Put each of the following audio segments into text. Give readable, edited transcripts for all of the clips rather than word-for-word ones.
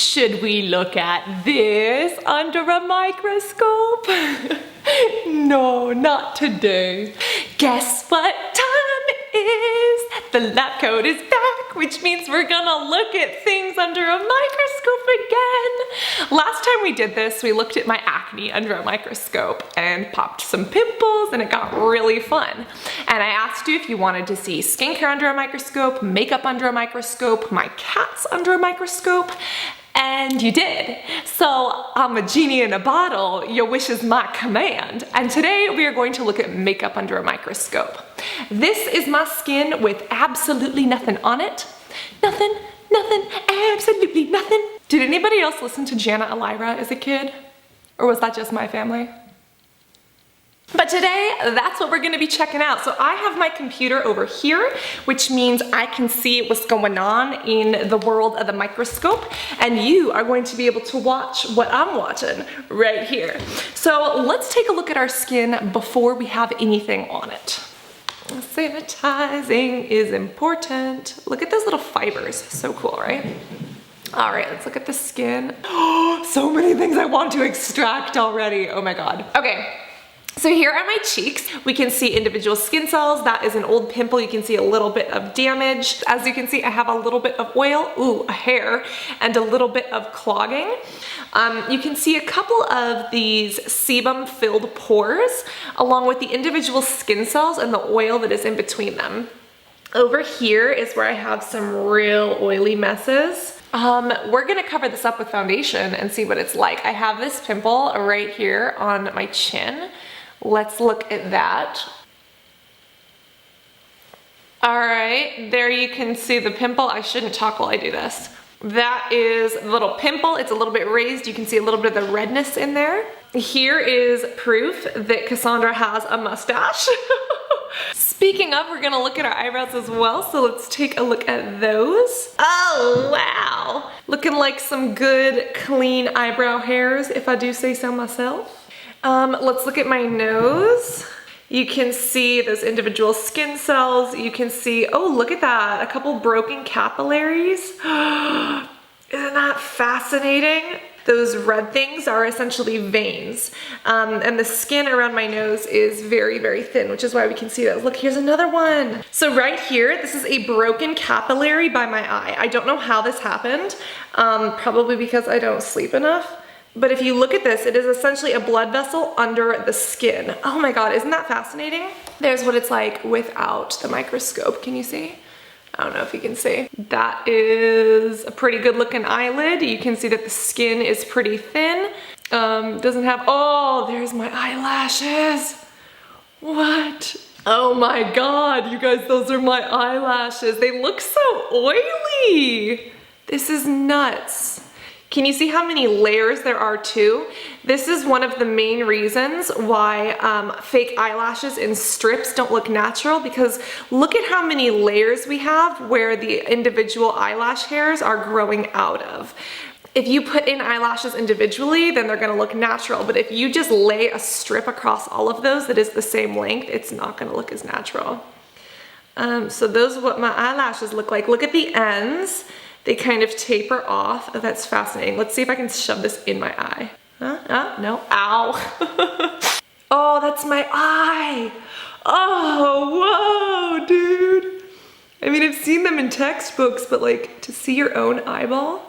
Should we look at this under a microscope? No, not today. Guess what time it is? The lab coat is back, which means we're gonna look at things under a microscope again. Last time we did this, we looked at my acne under a microscope and popped some pimples, and it got really fun. And I asked you if you wanted to see skincare under a microscope, makeup under a microscope, my cats under a microscope, and you did. So I'm a genie in a bottle, your wish is my command. And today we are going to look at makeup under a microscope. This is my skin with absolutely nothing on it. Nothing, absolutely nothing. Did anybody else listen to Jana Elira as a kid? Or was that just my family? But today, that's what we're gonna be checking out. So I have my computer over here, which means I can see what's going on in the world of the microscope, and you are going to be able to watch what I'm watching right here. So let's take a look at our skin before we have anything on it. Sanitizing is important. Look at those little fibers, so cool, right? All right, let's look at the skin. Oh, so many things I want to extract already, oh my God. Okay. So here are my cheeks. We can see individual skin cells. That is an old pimple. You can see a little bit of damage. As you can see, I have a little bit of oil, ooh, a hair, and a little bit of clogging. You can see a couple of these sebum-filled pores, along with the individual skin cells and the oil that is in between them. Over here is where I have some real oily messes. We're gonna cover this up with foundation and see what it's like. I have this pimple right here on my chin. Let's look at that. All right, there you can see the pimple. I shouldn't talk while I do this. That is a little pimple. It's a little bit raised. You can see a little bit of the redness in there. Here is proof that Cassandra has a mustache. Speaking of, we're gonna look at our eyebrows as well, so let's take a look at those. Oh, wow. Looking like some good, clean eyebrow hairs, if I do say so myself. Let's look at my nose. You can see those individual skin cells. You can see, oh, look at that, a couple broken capillaries. Isn't that fascinating? Those red things are essentially veins. And the skin around my nose is very, very thin, which is why we can see those. Look, here's another one. So right here, this is a broken capillary by my eye. I don't know how this happened, probably because I don't sleep enough. But if you look at this, it is essentially a blood vessel under the skin. Oh my God, isn't that fascinating? There's what it's like without the microscope. Can you see? I don't know if you can see. That is a pretty good looking eyelid. You can see that the skin is pretty thin. Doesn't have, oh, there's my eyelashes. What? Oh my God, you guys, those are my eyelashes. They look so oily. This is nuts. Can you see how many layers there are too? This is one of the main reasons why fake eyelashes in strips don't look natural, because look at how many layers we have where the individual eyelash hairs are growing out of. If you put in eyelashes individually, then they're gonna look natural, but if you just lay a strip across all of those that is the same length, it's not gonna look as natural. So those are what my eyelashes look like. Look at the ends. They kind of taper off. Oh, that's fascinating. Let's see if I can shove this in my eye. No, ow. Oh, that's my eye. Oh, whoa, dude. I mean, I've seen them in textbooks, but like to see your own eyeball,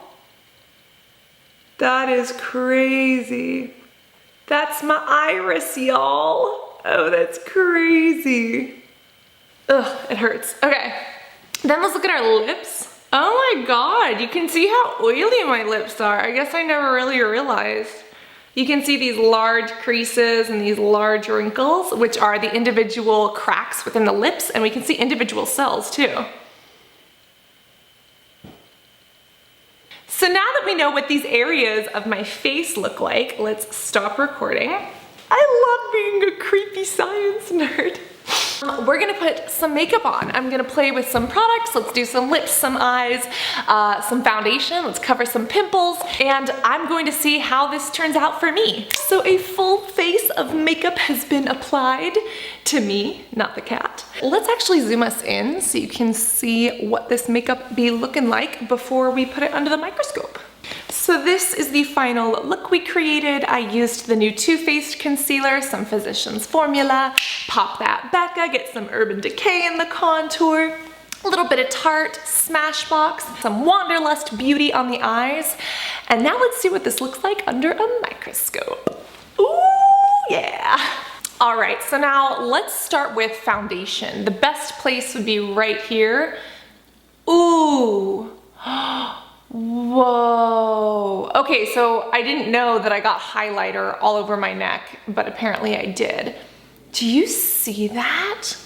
that is crazy. That's my iris, y'all. Oh, that's crazy. Ugh, it hurts. Okay, then let's look at our lips. Oh my God, you can see how oily my lips are. I guess I never really realized. You can see these large creases and these large wrinkles, which are the individual cracks within the lips, and we can see individual cells too. So now that we know what these areas of my face look like, let's stop recording. I love being a creepy science nerd. We're gonna put some makeup on. I'm gonna play with some products. Let's do some lips, some eyes, some foundation. Let's cover some pimples, and I'm going to see how this turns out for me. So a full face of makeup has been applied to me, not the cat. Let's actually zoom us in so you can see what this makeup be looking like before we put it under the microscope. So this is the final look we created. I used the new Too Faced concealer, some Physicians Formula, pop that Becca, get some Urban Decay in the contour, a little bit of Tarte, Smashbox, some Wanderlust Beauty on the eyes. And now let's see what this looks like under a microscope. Ooh, yeah. All right, so now let's start with foundation. The best place would be right here. Ooh. Whoa. Okay, so I didn't know that I got highlighter all over my neck, but apparently I did. Do you see that?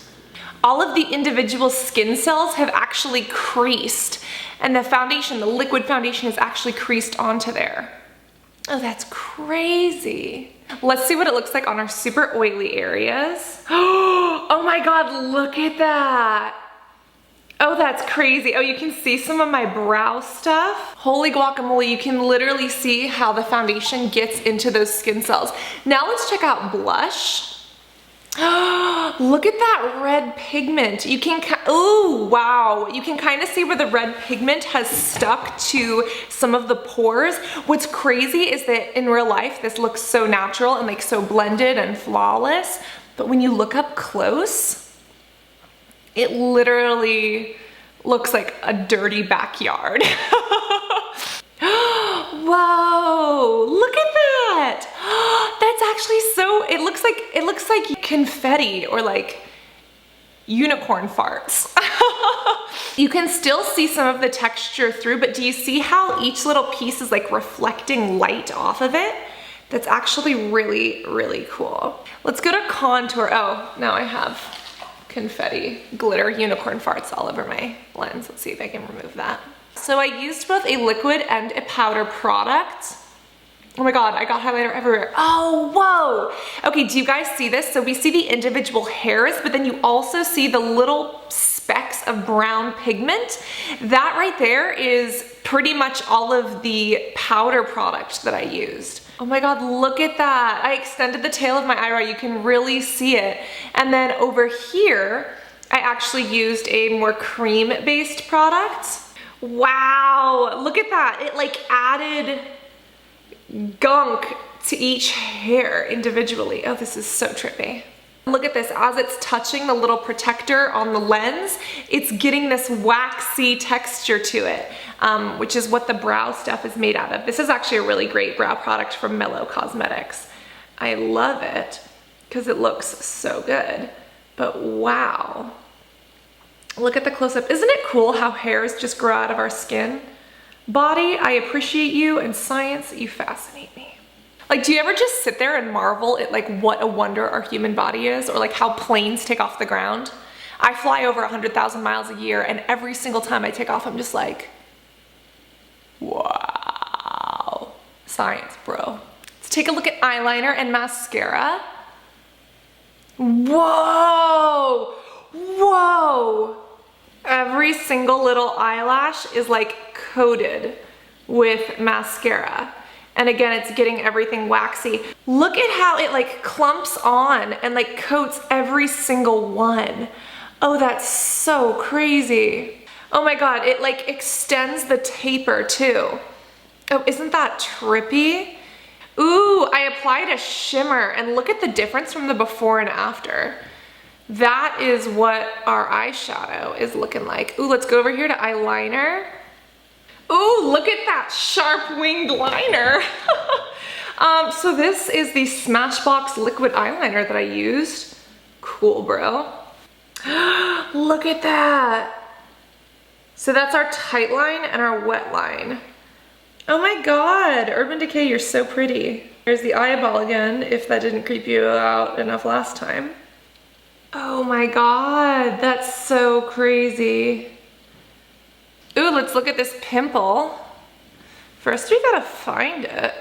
All of the individual skin cells have actually creased, and the foundation, the liquid foundation, is actually creased onto there. Oh, that's crazy. Let's see what it looks like on our super oily areas. Oh my God, look at that. Oh, that's crazy. Oh, you can see some of my brow stuff. Holy guacamole, you can literally see how the foundation gets into those skin cells. Now let's check out blush. Look at that red pigment. You can, oh wow. You can kind of see where the red pigment has stuck to some of the pores. What's crazy is that in real life, this looks so natural and like so blended and flawless. But when you look up close, it literally looks like a dirty backyard. Whoa, look at that. That's actually so, it looks like confetti or like unicorn farts. You can still see some of the texture through, but do you see how each little piece is like reflecting light off of it? That's actually really, really cool. Let's go to contour. Oh, now I have confetti, glitter, unicorn farts all over my lens. Let's see if I can remove that. So I used both a liquid and a powder product. Oh my God, I got highlighter everywhere. Oh, whoa. Okay, do you guys see this? So we see the individual hairs, but then you also see the little specks of brown pigment. That right there is pretty much all of the powder product that I used. Oh my God, look at that. I extended the tail of my eyebrow. You can really see it. And then over here, I actually used a more cream-based product. Wow, look at that. It like added gunk to each hair individually. Oh, this is so trippy. Look at this, as it's touching the little protector on the lens, it's getting this waxy texture to it, which is what the brow stuff is made out of. This is actually a really great brow product from Mellow Cosmetics. I love it because it looks so good, but wow. Look at the close-up. Isn't it cool how hairs just grow out of our skin? Body, I appreciate you, and science, you fascinate me. Like, do you ever just sit there and marvel at like what a wonder our human body is, or like how planes take off the ground? I fly over 100,000 miles a year, and every single time I take off, I'm just like, wow. Science, bro. Let's take a look at eyeliner and mascara. Whoa, whoa. Every single little eyelash is like coated with mascara. And again, it's getting everything waxy. Look at how it like clumps on and like coats every single one. Oh, that's so crazy. Oh my God, it like extends the taper too. Oh, isn't that trippy? Ooh, I applied a shimmer and look at the difference from the before and after. That is what our eyeshadow is looking like. Ooh, let's go over here to eyeliner. Ooh, look at that sharp winged liner. So this is the Smashbox liquid eyeliner that I used. Cool, bro. Look at that. So that's our tight line and our wet line. Oh my God, Urban Decay, you're so pretty. There's the eyeball again, if that didn't creep you out enough last time. Oh my God, that's so crazy. Ooh, let's look at this pimple. First, we gotta find it.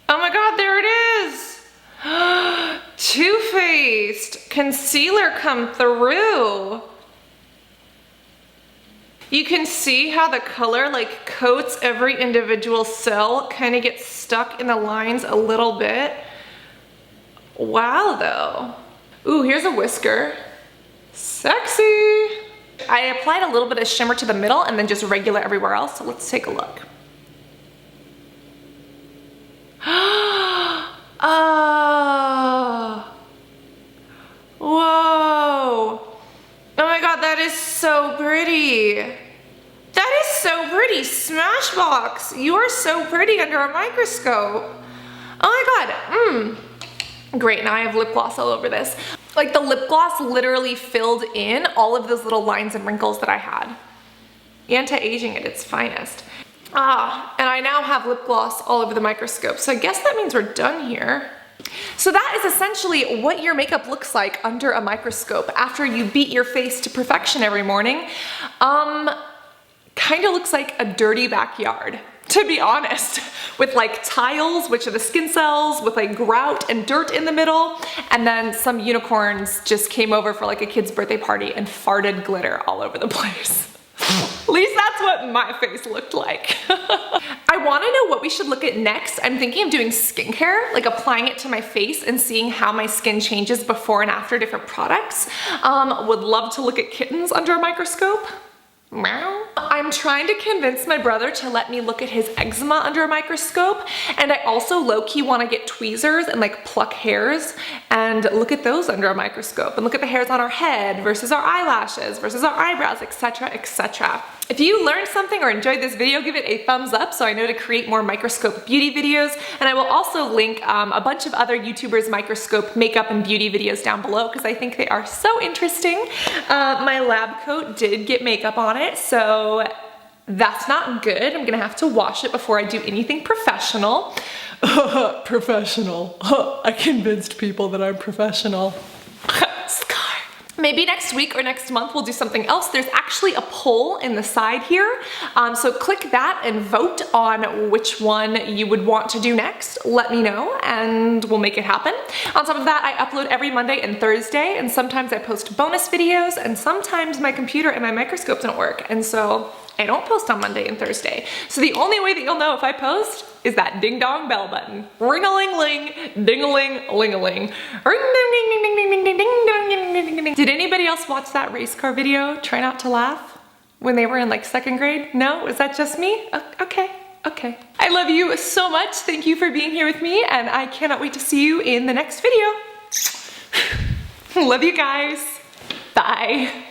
Oh my God, there it is. Too Faced concealer come through. You can see how the color like coats every individual cell, kind of gets stuck in the lines a little bit. Wow, though. Ooh, here's a whisker. Sexy. I applied a little bit of shimmer to the middle and then just regular everywhere else, so let's take a look. Smashbox. You are so pretty under a microscope. Oh my God. Great, now I have lip gloss all over this. Like the lip gloss literally filled in all of those little lines and wrinkles that I had. Anti-aging at its finest. And I now have lip gloss all over the microscope. So I guess that means we're done here. So that is essentially what your makeup looks like under a microscope after you beat your face to perfection every morning. Kind of looks like a dirty backyard, to be honest, with like tiles, which are the skin cells, with like grout and dirt in the middle, and then some unicorns just came over for like a kid's birthday party and farted glitter all over the place. At least that's what my face looked like. I want to know what we should look at next. I'm thinking of doing skincare, like applying it to my face and seeing how my skin changes before and after different products. Would love to look at kittens under a microscope. Meow. I'm trying to convince my brother to let me look at his eczema under a microscope, and I also low-key want to get tweezers and like pluck hairs and look at those under a microscope and look at the hairs on our head versus our eyelashes versus our eyebrows, etc, etc. If you learned something or enjoyed this video, give it a thumbs up so I know to create more microscope beauty videos, and I will also link a bunch of other YouTubers' microscope makeup and beauty videos down below because I think they are so interesting. My lab coat did get makeup on it, so that's not good. I'm gonna have to wash it before I do anything professional. Professional. I convinced people that I'm professional. Maybe next week or next month we'll do something else. There's actually a poll in the side here. So click that and vote on which one you would want to do next. Let me know and we'll make it happen. On top of that, I upload every Monday and Thursday, and sometimes I post bonus videos, and sometimes my computer and my microscope don't work, and so I don't post on Monday and Thursday. So the only way that you'll know if I post is that ding dong bell button. Ring-a-ling-ling, ding-a-ling-ling-a-ling. Ring-ding-ding-ding-ding-ding-ding-ding-ding-ding. Did anybody else watch that race car video, Try Not to Laugh, when they were in like 2nd grade? No? Was that just me? Okay. Okay. I love you so much. Thank you for being here with me, and I cannot wait to see you in the next video. Love you guys. Bye.